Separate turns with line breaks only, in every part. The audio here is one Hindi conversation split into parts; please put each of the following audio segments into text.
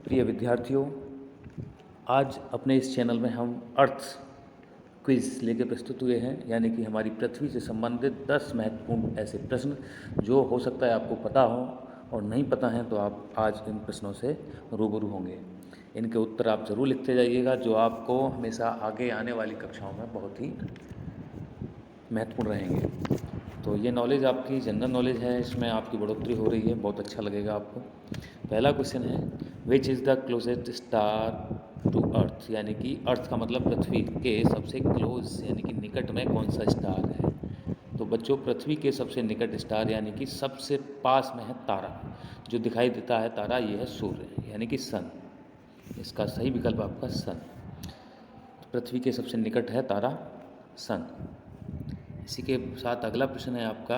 प्रिय विद्यार्थियों, आज अपने इस चैनल में हम अर्थ क्विज़ लेके प्रस्तुत हुए हैं, यानी कि हमारी पृथ्वी से संबंधित 10 महत्वपूर्ण ऐसे प्रश्न जो हो सकता है आपको पता हो और नहीं पता हैं तो आप आज इन प्रश्नों से रूबरू होंगे। इनके उत्तर आप ज़रूर लिखते जाइएगा, जो आपको हमेशा आगे आने वाली कक्षाओं में बहुत ही महत्वपूर्ण रहेंगे। तो ये नॉलेज आपकी जनरल नॉलेज है, इसमें आपकी बढ़ोतरी हो रही है, बहुत अच्छा लगेगा आपको। पहला क्वेश्चन है, which is the closest star to earth, यानी कि अर्थ का मतलब पृथ्वी के सबसे क्लोज यानी कि निकट में कौन सा स्टार है। तो बच्चों, पृथ्वी के सबसे निकट स्टार यानी कि सबसे पास में है तारा, जो दिखाई देता है तारा, ये है सूर्य यानी कि सन। इसका सही विकल्प आपका सन। पृथ्वी के सबसे निकट है तारा सन। इसी के साथ अगला प्रश्न है आपका,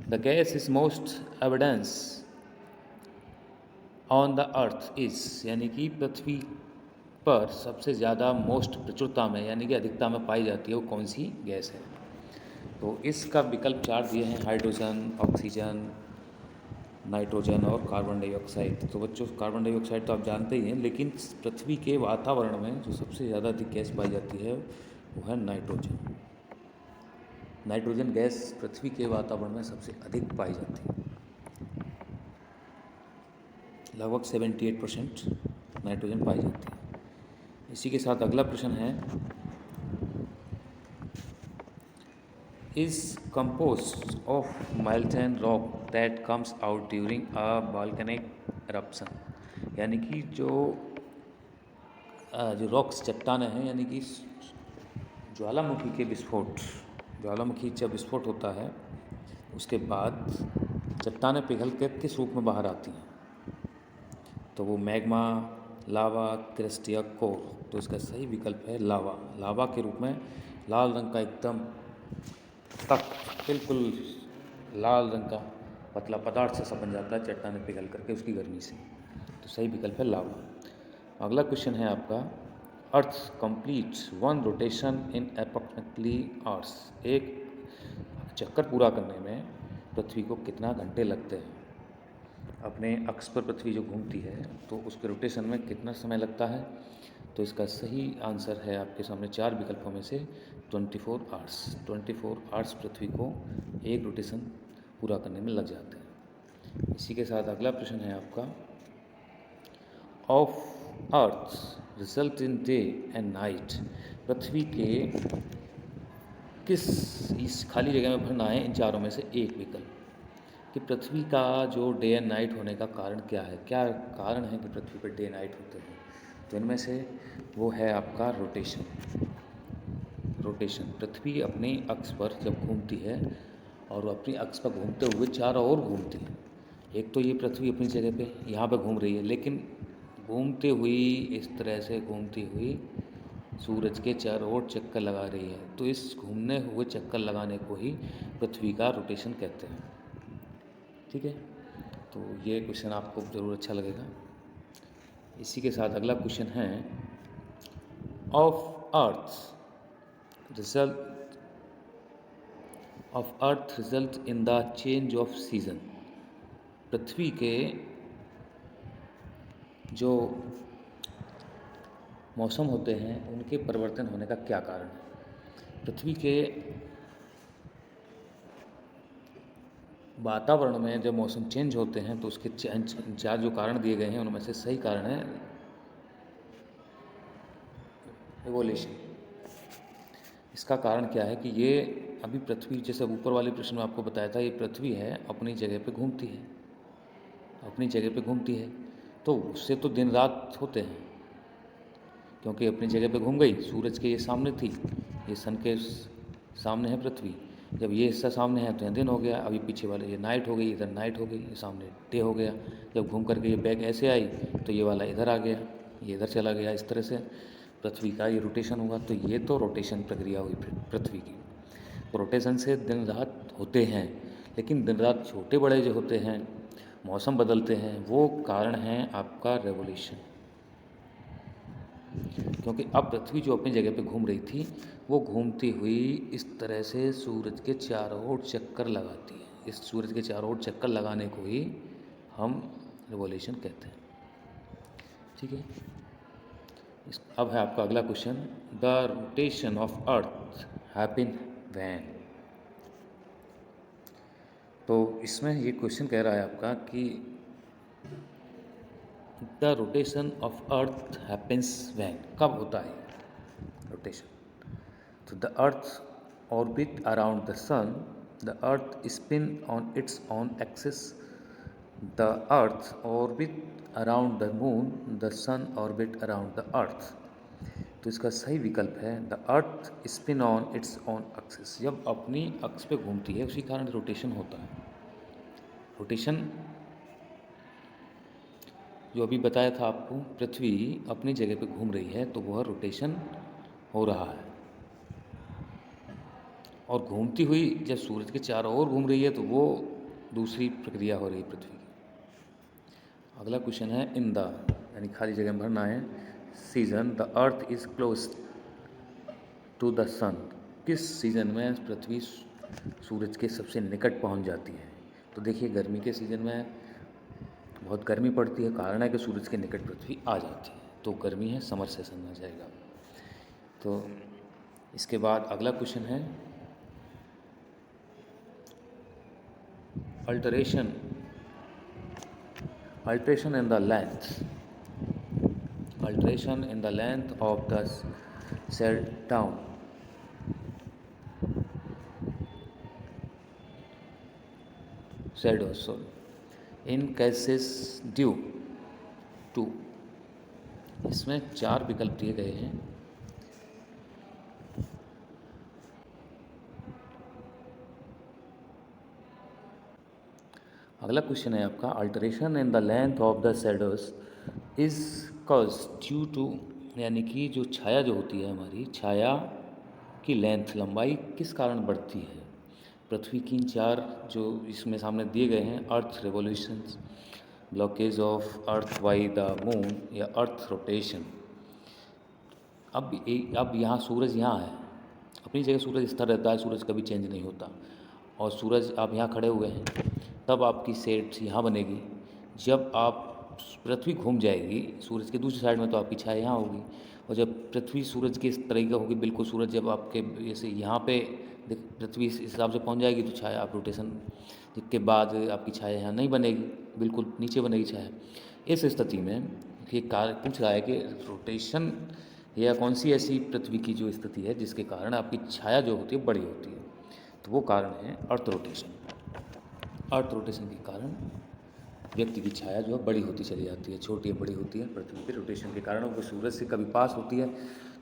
the gas is most evidence on the earth is, यानी कि पृथ्वी पर सबसे ज़्यादा मोस्ट प्रचुरता में यानी कि अधिकता में पाई जाती है वो कौन सी गैस है। तो इसका विकल्प 4 दिए हैं, हाइड्रोजन, ऑक्सीजन, नाइट्रोजन और कार्बन डाइऑक्साइड। तो बच्चों, कार्बन डाइऑक्साइड तो आप जानते ही हैं, लेकिन पृथ्वी के वातावरण में जो सबसे ज़्यादा अधिक गैस पाई जाती है वो है नाइट्रोजन। नाइट्रोजन गैस पृथ्वी के वातावरण में सबसे अधिक पाई जाती है, लगभग 78% नाइट्रोजन पाई जाती है। इसी के साथ अगला प्रश्न है, is composed of molten rock that comes out during a volcanic eruption, यानी कि जो रॉक्स चट्टानें हैं, यानी कि ज्वालामुखी के विस्फोट, ज्वालामुखी जब विस्फोट होता है उसके बाद चट्टानें पिघल कर किस रूप में बाहर आती हैं। तो वो मैग्मा, लावा, क्रस्ट या कोर। तो इसका सही विकल्प है लावा। लावा के रूप में लाल रंग का एकदम बिल्कुल लाल रंग का पतला पदार्थ सा बन जाता है चट्टानें पिघल करके उसकी गर्मी से। तो सही विकल्प है लावा। अगला क्वेश्चन है आपका, earth completes one rotation in approximately hours, एक चक्कर पूरा करने में पृथ्वी को कितना घंटे लगते हैं। अपने अक्ष पर पृथ्वी जो घूमती है तो उसके रोटेशन में कितना समय लगता है। तो इसका सही आंसर है आपके सामने 4 विकल्पों में से 24 आवर्स। 24 आवर्स पृथ्वी को एक रोटेशन पूरा करने में लग जाते हैं। इसी के साथ अगला प्रश्न है आपका, of earth result in day and night, पृथ्वी के किस इस खाली जगह में भरना है इन चारों में से एक विकल्प, कि पृथ्वी का जो डे एंड नाइट होने का कारण क्या है, क्या कारण है कि पृथ्वी पर डे नाइट होते हैं। तो इनमें से वो है आपका रोटेशन। रोटेशन, पृथ्वी अपने अक्ष पर जब घूमती है और वो अपनी अक्ष पर घूमते हुए चारों ओर घूमती है। एक तो ये पृथ्वी अपनी जगह पे यहाँ पे घूम रही है, लेकिन घूमते हुई इस तरह से घूमती हुई सूरज के चारों ओर चक्कर लगा रही है। तो इस घूमने हुए चक्कर लगाने को ही पृथ्वी का रोटेशन कहते हैं। ठीक है, तो ये क्वेश्चन आपको ज़रूर अच्छा लगेगा। इसी के साथ अगला क्वेश्चन है, of earth result in the change of season, पृथ्वी के जो मौसम होते हैं उनके परिवर्तन होने का क्या कारण है। पृथ्वी के वातावरण में जब मौसम चेंज होते हैं तो उसके चार जो कारण दिए गए हैं उनमें से सही कारण है एवोल्यूशन। इसका कारण क्या है कि ये अभी पृथ्वी, जैसे ऊपर वाले प्रश्न में आपको बताया था, ये पृथ्वी है अपनी जगह पे घूमती है, अपनी जगह पे घूमती है, तो उससे तो दिन रात होते हैं, क्योंकि अपनी जगह पे घूम गई। सूरज के ये सामने थी, ये सन के सामने है पृथ्वी, जब ये हिस्सा सामने है तो यहाँ दिन हो गया, अभी पीछे वाले ये नाइट हो गई, इधर नाइट हो गई, ये सामने डे हो गया। जब घूम करके ये बैक ऐसे आई तो ये वाला इधर आ गया, ये इधर चला गया। इस तरह से पृथ्वी का ये रोटेशन हुआ। तो ये तो रोटेशन प्रक्रिया हुई पृथ्वी की। तो रोटेशन से दिन रात होते हैं, लेकिन दिन रात छोटे बड़े जो होते हैं, मौसम बदलते हैं, वो कारण है आपका रेवोल्यूशन। क्योंकि अब पृथ्वी जो अपनी जगह पे घूम रही थी वो घूमती हुई इस तरह से सूरज के चारों ओर चक्कर लगाती है। इस सूरज के चारों ओर चक्कर लगाने को ही हम रिवॉल्यूशन कहते हैं। ठीक है। अब है आपका अगला question, the rotation of earth happen when. तो इसमें ये क्वेश्चन कह रहा है आपका कि the rotation of earth happens when, कब होता है रोटेशन। तो the earth orbit around the sun, the earth spin on its own axis, the earth orbit around the moon, the sun orbit around the earth. तो इसका सही विकल्प है the earth spin on its own axis. जब अपनी अक्ष पे घूमती है उसी कारण रोटेशन होता है। रोटेशन जो अभी बताया था आपको, पृथ्वी अपनी जगह पे घूम रही है तो वह रोटेशन हो रहा है, और घूमती हुई जब सूरज के चारों ओर घूम रही है तो वो दूसरी प्रक्रिया हो रही है पृथ्वी की। अगला क्वेश्चन है इन द, यानी खाली जगह में भरना है, season the earth is close to the sun. किस सीज़न में पृथ्वी सूरज के सबसे निकट पहुंच जाती है। तो देखिए गर्मी के सीज़न में बहुत गर्मी पड़ती है, कारण है कि सूरज के निकट पृथ्वी आ जाती है, तो गर्मी है, समर सेशन में जाएगा। तो इसके बाद अगला क्वेश्चन है alteration in the length, alteration in the length of the cell down. shadows sorry in cases due to। इसमें 4 विकल्प दिए गए हैं। अगला क्वेश्चन है आपका alteration in the length of the shadows is cause due to, यानी कि जो छाया जो होती है हमारी छाया की लेंथ लंबाई किस कारण बढ़ती है। पृथ्वी की 4 जो इसमें सामने दिए गए हैं, earth revolutions, blockage of earth by the moon या अर्थ रोटेशन। अब यहाँ सूरज यहाँ है, अपनी जगह सूरज स्थिर रहता है, सूरज कभी चेंज नहीं होता, और सूरज आप यहाँ खड़े हुए हैं तब आपकी सेट यहाँ बनेगी। जब आप पृथ्वी घूम जाएगी सूरज के दूसरी साइड में तो आपकी छाया यहाँ होगी, और जब पृथ्वी सूरज के इस तरीके होगी बिल्कुल, सूरज जब आपके जैसे यहाँ पे पृथ्वी इस हिसाब से पहुँच जाएगी तो छाया आप रोटेशन के बाद आपकी छाया यहाँ नहीं बनेगी, बिल्कुल नीचे बनेगी छाया। इस स्थिति में ये कार्य पूछ रहा है कि रोटेशन या कौन सी ऐसी पृथ्वी की जो स्थिति है जिसके कारण आपकी छाया जो होती है बड़ी होती है। तो वो कारण है अर्थ रोटेशन। अर्थ रोटेशन के कारण व्यक्ति की छाया जो है बड़ी होती चली जाती है, छोटी बड़ी होती है पृथ्वी के रोटेशन के कारण। वो सूरज से कभी पास होती है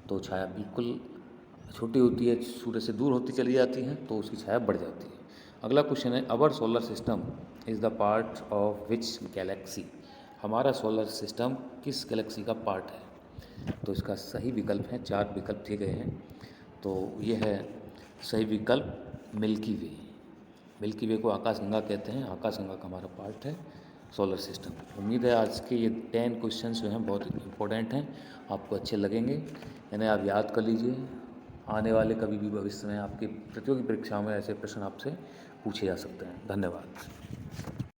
तो छाया बिल्कुल छोटी होती है, सूरज से दूर होती चली जाती है तो उसकी छाया बढ़ जाती है। अगला क्वेश्चन है our solar system is the part of which Galaxy. हमारा सोलर सिस्टम किस गैलेक्सी का पार्ट है। तो इसका सही विकल्प है, 4 विकल्प दिए गए हैं। तो ये है सही विकल्प मिल्की वे। मिल्की वे को आकाशगंगा कहते हैं, आकाशगंगा का हमारा पार्ट है सोलर सिस्टम। उम्मीद है आज के ये 10 क्वेश्चंस जो हैं बहुत इंपॉर्टेंट हैं, आपको अच्छे लगेंगे, यानी आप याद कर लीजिए। आने वाले कभी भी भविष्य में आपकी प्रतियोगी परीक्षाओं में ऐसे प्रश्न आपसे पूछे जा सकते हैं। धन्यवाद।